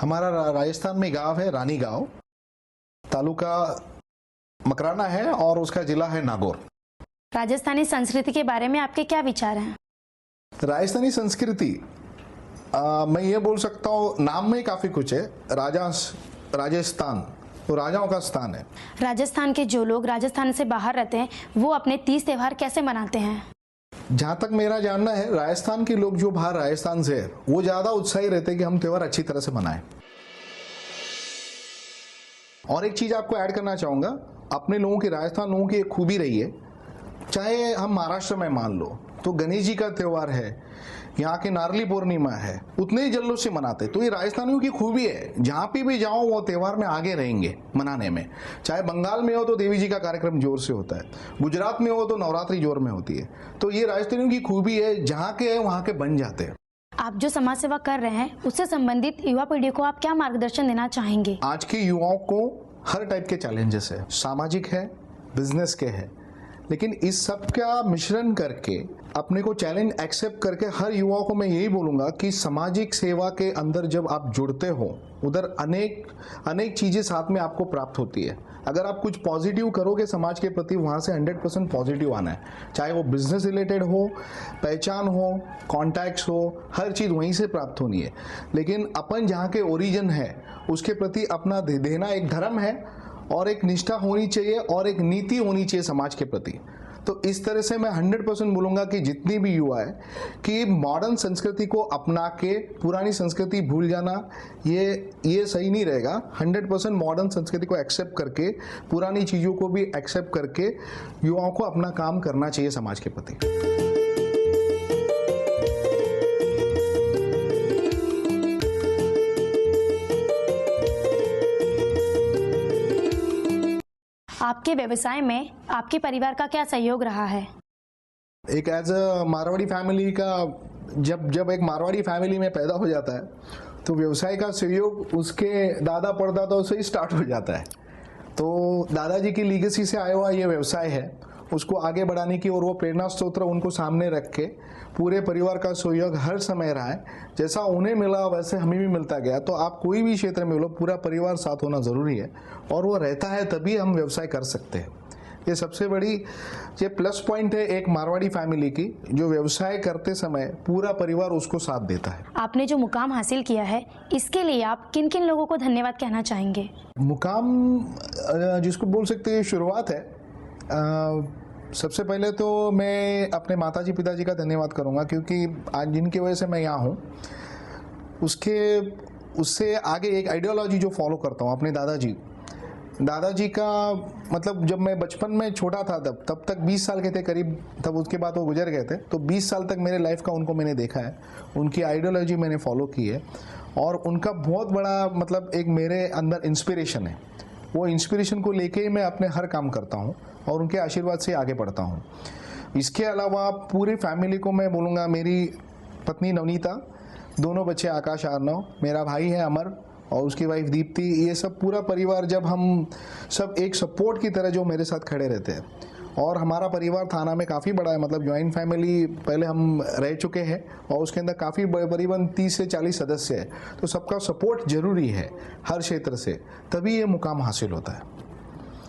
हमारा राजस्थान में गांव है रानी गांव, तालुका मकराना है और उसका जिला है नागौर। राजस्थानी संस्कृति के बारे में आपके क्या विचार हैं? राजस्थानी संस्कृति मैं ये बोल सकता हूँ, नाम में ही काफ़ी कुछ है। राजस्थान तो राजाओं का स्थान है। राजस्थान के जो लोग राजस्थान से बाहर रहते हैं वो अपने तीज त्योहार कैसे मनाते हैं? जहाँ तक मेरा जानना है, राजस्थान के लोग जो बाहर राजस्थान से है वो ज़्यादा उत्साही रहते हैं कि हम त्यौहार अच्छी तरह से मनाएं। और एक चीज़ आपको ऐड करना चाहूँगा, अपने लोगों की, राजस्थान लोगों की एक खूबी रही है, चाहे हम महाराष्ट्र में मान लो तो गणेश जी का त्यौहार है, यहाँ के नारली पूर्णिमा है, उतने ही जल्लों से मनाते। तो ये राजस्थानियों की खूबी है, जहाँ पे भी जाओ वो त्यौहार में आगे रहेंगे मनाने में। चाहे बंगाल में हो तो देवी जी का कार्यक्रम जोर से होता है, गुजरात में हो तो नवरात्रि जोर में होती है। तो ये राजस्थानियों की खूबी है, जहाँ के है वहाँ के बन जाते हैं। आप जो समाज सेवा कर रहे हैं उससे संबंधित युवा पीढ़ी को आप क्या मार्गदर्शन देना चाहेंगे? आज के युवाओं को हर टाइप के चैलेंजेस है, सामाजिक है, बिजनेस के है, लेकिन इस सब का मिश्रण करके अपने को चैलेंज एक्सेप्ट करके हर युवाओं को मैं यही बोलूँगा कि सामाजिक सेवा के अंदर जब आप जुड़ते हो उधर अनेक चीज़ें साथ में आपको प्राप्त होती है। अगर आप कुछ पॉजिटिव करोगे समाज के प्रति, वहाँ से 100% पॉजिटिव आना है। चाहे वो बिजनेस रिलेटेड हो, पहचान हो, कॉन्टैक्ट्स हो, हर चीज़ वहीं से प्राप्त होनी है। लेकिन अपन जहाँ के ओरिजिन है उसके प्रति अपना देना एक धर्म है और एक निष्ठा होनी चाहिए और एक नीति होनी चाहिए समाज के प्रति। तो इस तरह से मैं 100% बोलूँगा कि जितनी भी युवा है कि मॉडर्न संस्कृति को अपना के पुरानी संस्कृति भूल जाना ये सही नहीं रहेगा। 100% मॉडर्न संस्कृति को एक्सेप्ट करके, पुरानी चीज़ों को भी एक्सेप्ट करके युवाओं को अपना काम करना चाहिए समाज के प्रति। आपके व्यवसाय में आपके परिवार का क्या सहयोग रहा है? एक एज अ मारवाड़ी फैमिली का, जब एक मारवाड़ी फैमिली में पैदा हो जाता है तो व्यवसाय का सहयोग उसके दादा परदादाओं से ही स्टार्ट हो जाता है। तो दादाजी की लीगेसी से आया हुआ ये व्यवसाय है, उसको आगे बढ़ाने की और वो प्रेरणा स्रोत उनको सामने रख के पूरे परिवार का सहयोग हर समय रहा है। जैसा उन्हें मिला वैसे हमें भी मिलता गया। तो आप कोई भी क्षेत्र में लो, पूरा परिवार साथ होना ज़रूरी है और वो रहता है तभी हम व्यवसाय कर सकते हैं। ये सबसे बड़ी ये प्लस पॉइंट है एक मारवाड़ी फैमिली की, जो व्यवसाय करते समय पूरा परिवार उसको साथ देता है। आपने जो मुकाम हासिल किया है इसके लिए आप किन किन लोगों को धन्यवाद कहना चाहेंगे? मुकाम जिसको बोल सकते हैं शुरुआत है, सबसे पहले तो मैं अपने माताजी पिताजी का धन्यवाद करूंगा, क्योंकि आज जिनकी वजह से मैं यहाँ हूँ उससे आगे एक आइडियोलॉजी जो फॉलो करता हूँ अपने दादाजी का, मतलब जब मैं बचपन में छोटा था तब तक 20 साल के थे करीब, तब उसके बाद वो गुजर गए थे। तो 20 साल तक मेरे लाइफ का उनको मैंने देखा है, उनकी आइडियोलॉजी मैंने फॉलो की है और उनका बहुत बड़ा मतलब एक मेरे अंदर इंस्पिरेशन है। वो इंस्पिरेशन को लेके ही मैं अपने हर काम करता हूँ और उनके आशीर्वाद से आगे बढ़ता हूँ। इसके अलावा पूरी फैमिली को मैं बोलूँगा, मेरी पत्नी नवनीता, दोनों बच्चे आकाश आर्नव, मेरा भाई है अमर और उसकी वाइफ दीप्ति, ये सब पूरा परिवार, जब हम सब एक सपोर्ट की तरह जो मेरे साथ खड़े रहते हैं। और हमारा परिवार थाना में काफ़ी बड़ा है, मतलब ज्वाइंट फैमिली पहले हम रह चुके हैं और उसके अंदर काफ़ी करीबन 30 से 40 सदस्य है। तो सबका सपोर्ट जरूरी है हर क्षेत्र से, तभी ये मुकाम हासिल होता है।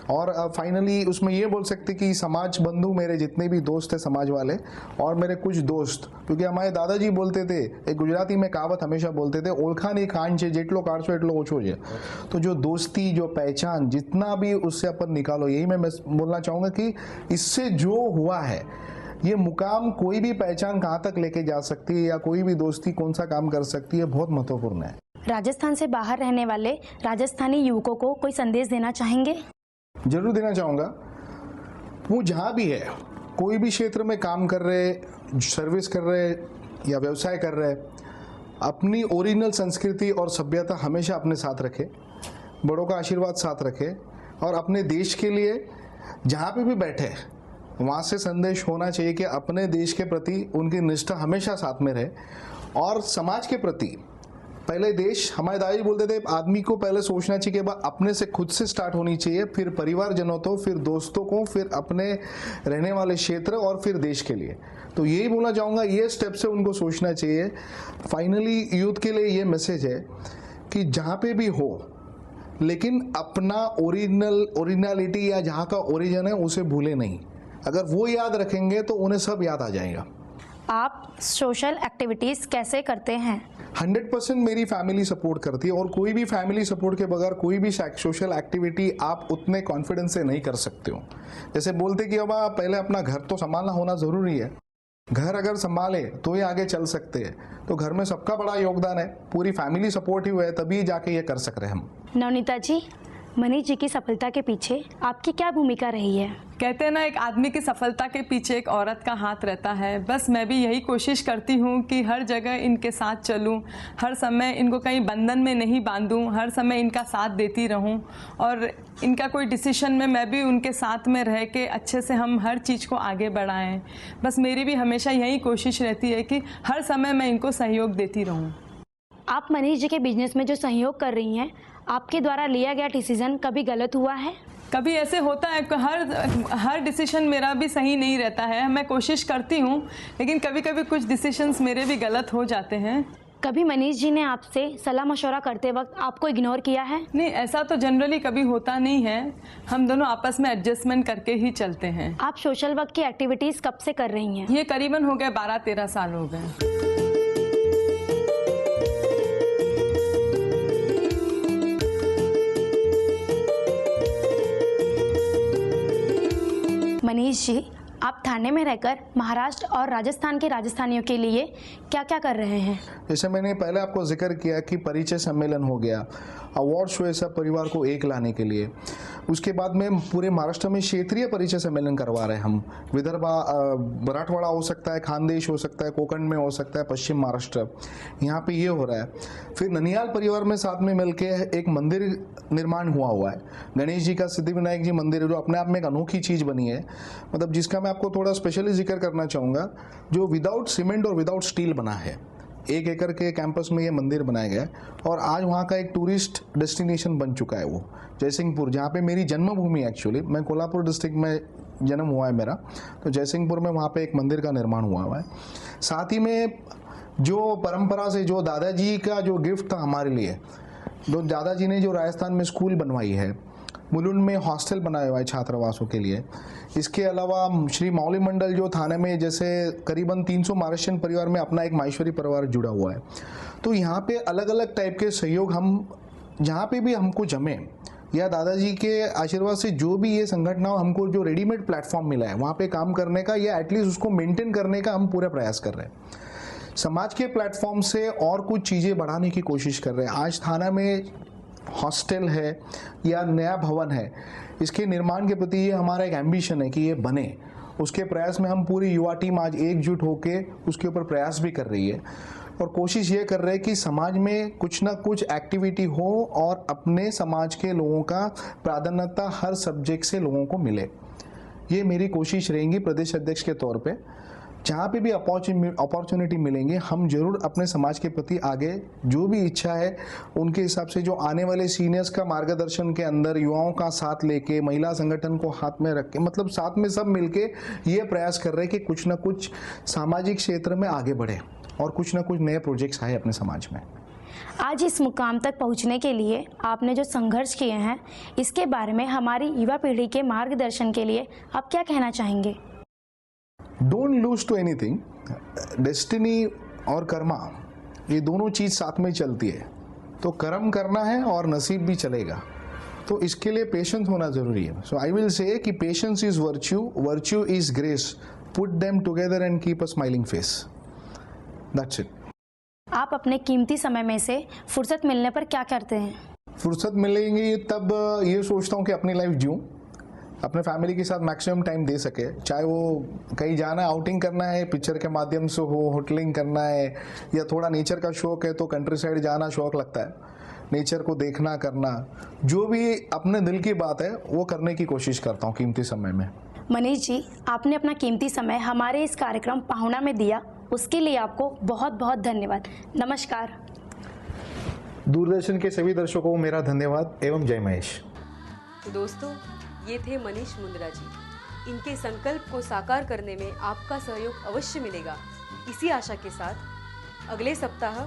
और फाइनली उसमें ये बोल सकते कि समाज बंधु, मेरे जितने भी दोस्त हैं समाज वाले और मेरे कुछ दोस्त, क्योंकि हमारे दादाजी बोलते थे, एक गुजराती में कहावत हमेशा बोलते थे, ओळखा नहीं खान छे, जेटलो काढ़शो एटलो ओछो छे। तो जो दोस्ती, जो पहचान, जितना भी उससे अपन निकालो, यही मैं बोलना चाहूँगा कि इससे जो हुआ है ये मुकाम, कोई भी पहचान कहाँ तक लेके जा सकती है या कोई भी दोस्ती कौन सा काम कर सकती है, बहुत महत्वपूर्ण है। राजस्थान से बाहर रहने वाले राजस्थानी युवकों को कोई संदेश देना चाहेंगे? जरूर देना चाहूँगा। वो जहाँ भी है, कोई भी क्षेत्र में काम कर रहे, सर्विस कर रहे या व्यवसाय कर रहे, अपनी ओरिजिनल संस्कृति और सभ्यता हमेशा अपने साथ रखे, बड़ों का आशीर्वाद साथ रखे और अपने देश के लिए जहाँ पे भी बैठे वहाँ से संदेश होना चाहिए कि अपने देश के प्रति उनकी निष्ठा हमेशा साथ में रहे और समाज के प्रति पहले देश, हमारे दादाजी बोलते थे, आदमी को पहले सोचना चाहिए कि अपने से खुद से स्टार्ट होनी चाहिए, फिर परिवारजनों तो, फिर दोस्तों को, फिर अपने रहने वाले क्षेत्र और फिर देश के लिए। तो यही बोलना चाहूँगा, ये स्टेप से उनको सोचना चाहिए। फाइनली यूथ के लिए ये मैसेज है कि जहाँ पे भी हो, लेकिन अपना ओरिजिनलिटी या जहाँ का ओरिजिन है उसे भूले नहीं। अगर वो याद रखेंगे तो उन्हें सब याद आ जाएगा। आप सोशल एक्टिविटीज़ कैसे करते हैं? 100% मेरी फैमिली सपोर्ट करती है, और कोई भी फैमिली सपोर्ट के बगैर कोई भी सोशल एक्टिविटी आप उतने कॉन्फिडेंस से नहीं कर सकते हो। जैसे बोलते कि अब पहले अपना घर तो संभालना होना ज़रूरी है, घर अगर संभाले तो ही आगे चल सकते हैं। तो घर में सबका बड़ा योगदान है, पूरी फैमिली सपोर्टिव है, तभी जाके ये कर सक रहे हैं हम। नवनीता जी, मनीष जी की सफलता के पीछे आपकी क्या भूमिका रही है? कहते हैं ना, एक आदमी की सफलता के पीछे एक औरत का हाथ रहता है। बस मैं भी यही कोशिश करती हूँ कि हर जगह इनके साथ चलूँ, हर समय इनको कहीं बंधन में नहीं बांधूँ, हर समय इनका साथ देती रहूँ, और इनका कोई डिसीजन में मैं भी उनके साथ में रह के अच्छे से हम हर चीज़ को आगे बढ़ाएं। बस मेरी भी हमेशा यही कोशिश रहती है कि हर समय मैं इनको सहयोग देती रहूँ। आप मनीष जी के बिजनेस में जो सहयोग कर रही हैं, आपके द्वारा लिया गया डिसीजन कभी गलत हुआ है? कभी ऐसे होता है, हर डिसीजन मेरा भी सही नहीं रहता है। मैं कोशिश करती हूँ, लेकिन कभी कभी कुछ डिसीजंस मेरे भी गलत हो जाते हैं। कभी मनीष जी ने आपसे सलाह मशवरा करते वक्त आपको इग्नोर किया है? नहीं, ऐसा तो जनरली कभी होता नहीं है। हम दोनों आपस में एडजस्टमेंट करके ही चलते हैं। आप सोशल वर्क की एक्टिविटीज़ कब से कर रही हैं? ये करीबन हो गए 12-13 साल हो गए। मनीष जी, आप थाने में रहकर महाराष्ट्र और राजस्थान के राजस्थानियों के लिए क्या क्या कर रहे हैं? जैसे मैंने पहले आपको जिक्र किया कि परिचय सम्मेलन हो गया, अवार्ड शो है सब परिवार को एक लाने के लिए। उसके बाद में पूरे महाराष्ट्र में क्षेत्रीय परिचय सम्मेलन करवा रहे हैं हम। विदर्भा, मराठवाड़ा हो सकता है, खानदेश हो सकता है, कोकण में हो सकता है, पश्चिम महाराष्ट्र, यहाँ पे ये हो रहा है। फिर ननिहाल परिवार में साथ में मिलके एक मंदिर निर्माण हुआ है, गणेश जी का, सिद्धिविनायक जी मंदिर, जो अपने आप में एक अनोखी चीज़ बनी है। मतलब जिसका मैं आपको थोड़ा स्पेशली जिक्र करना चाहूँगा, जो विदाउट सीमेंट और विदाउट स्टील बना है। 1 एकड़ के कैंपस में ये मंदिर बनाया गया है, और आज वहाँ का एक टूरिस्ट डेस्टिनेशन बन चुका है वो जयसिंहपुर, जहाँ पे मेरी जन्मभूमि। एक्चुअली मैं कोल्हापुर डिस्ट्रिक्ट में जन्म हुआ है मेरा, तो जयसिंहपुर में वहाँ पे एक मंदिर का निर्माण हुआ है। साथ ही में जो परंपरा से जो दादाजी का जो गिफ्ट था हमारे लिए, जो दादाजी ने जो राजस्थान में स्कूल बनवाई है, मुलुंड में हॉस्टल बनाया हुआ है छात्रावासों के लिए। इसके अलावा श्री मौली मंडल जो थाने में, जैसे करीबन 300 महाराष्ट्रियन परिवार में अपना एक माहेश्वरी परिवार जुड़ा हुआ है। तो यहाँ पे अलग अलग टाइप के सहयोग हम जहाँ पे भी हमको जमे, या दादाजी के आशीर्वाद से जो भी ये संगठन हमको जो रेडीमेड प्लेटफॉर्म मिला है वहाँ पे काम करने का, या एटलीस्ट उसको मेंटेन करने का हम पूरा प्रयास कर रहे हैं। समाज के प्लेटफॉर्म से और कुछ चीज़ें बढ़ाने की कोशिश कर रहे हैं। आज थाना में हॉस्टल है या नया भवन है, इसके निर्माण के प्रति ये हमारा एक एम्बिशन है कि ये बने। उसके प्रयास में हम पूरी युवा टीम आज एकजुट होके उसके ऊपर प्रयास भी कर रही है, और कोशिश ये कर रहे हैं कि समाज में कुछ ना कुछ एक्टिविटी हो और अपने समाज के लोगों का प्राधान्यता हर सब्जेक्ट से लोगों को मिले। ये मेरी कोशिश रहेगी प्रदेश अध्यक्ष के तौर पे। जहाँ पे भी अपॉर्चुनिटी मिलेंगे, हम जरूर अपने समाज के प्रति आगे जो भी इच्छा है उनके हिसाब से, जो आने वाले सीनियर्स का मार्गदर्शन के अंदर युवाओं का साथ लेके, महिला संगठन को हाथ में रख के, मतलब साथ में सब मिलके ये प्रयास कर रहे हैं कि कुछ ना कुछ सामाजिक क्षेत्र में आगे बढ़े और कुछ ना कुछ नए प्रोजेक्ट्स आए अपने समाज में। आज इस मुकाम तक पहुंचने के लिए आपने जो संघर्ष किए हैं, इसके बारे में हमारी युवा पीढ़ी के मार्गदर्शन के लिए आप क्या कहना चाहेंगे? Don't lose to anything. Destiny और कर्मा, ये दोनों चीज़ साथ में चलती है। तो कर्म करना है और नसीब भी चलेगा, तो इसके लिए पेशेंस होना ज़रूरी है। सो आई विल से कि patience is virtue, virtue is grace, put them together and keep a smiling face. That's it. आप अपने कीमती समय में से फुर्सत मिलने पर क्या करते हैं? फुर्सत मिलेंगी तब ये सोचता हूँ कि अपनी लाइफ जीऊँ, अपने फैमिली के साथ मैक्सिमम टाइम दे सके। चाहे वो कहीं जाना, आउटिंग करना है, पिक्चर के माध्यम से हो, होटलिंग करना है, या थोड़ा नेचर का शौक है तो कंट्री साइड जाना शौक लगता है, नेचर को देखना करना, जो भी अपने दिल की बात है वो करने की कोशिश करता हूँ कीमती समय में। मनीष जी, आपने अपना कीमती समय हमारे इस कार्यक्रम पाहुणा में दिया, उसके लिए आपको बहुत बहुत धन्यवाद। नमस्कार। दूरदर्शन के सभी दर्शकों को मेरा धन्यवाद एवं जय महेश। तो दोस्तों, ये थे मनीष मुंद्रा जी। इनके संकल्प को साकार करने में आपका सहयोग अवश्य मिलेगा। इसी आशा के साथ अगले सप्ताह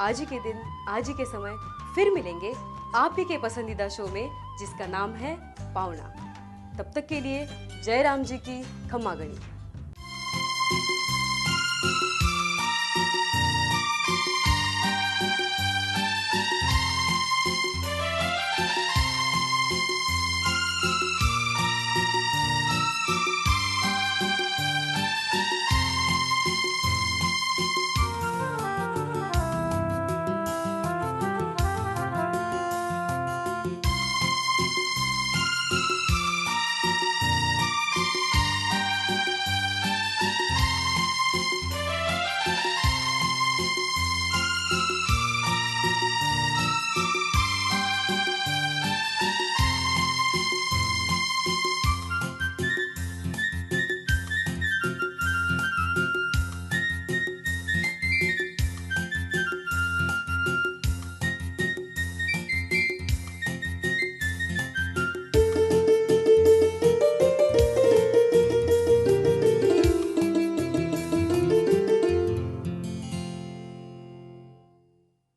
आज ही के दिन, आज ही के समय फिर मिलेंगे आप ही के पसंदीदा शो में जिसका नाम है पावना। तब तक के लिए जय राम जी की खम्मा गणी।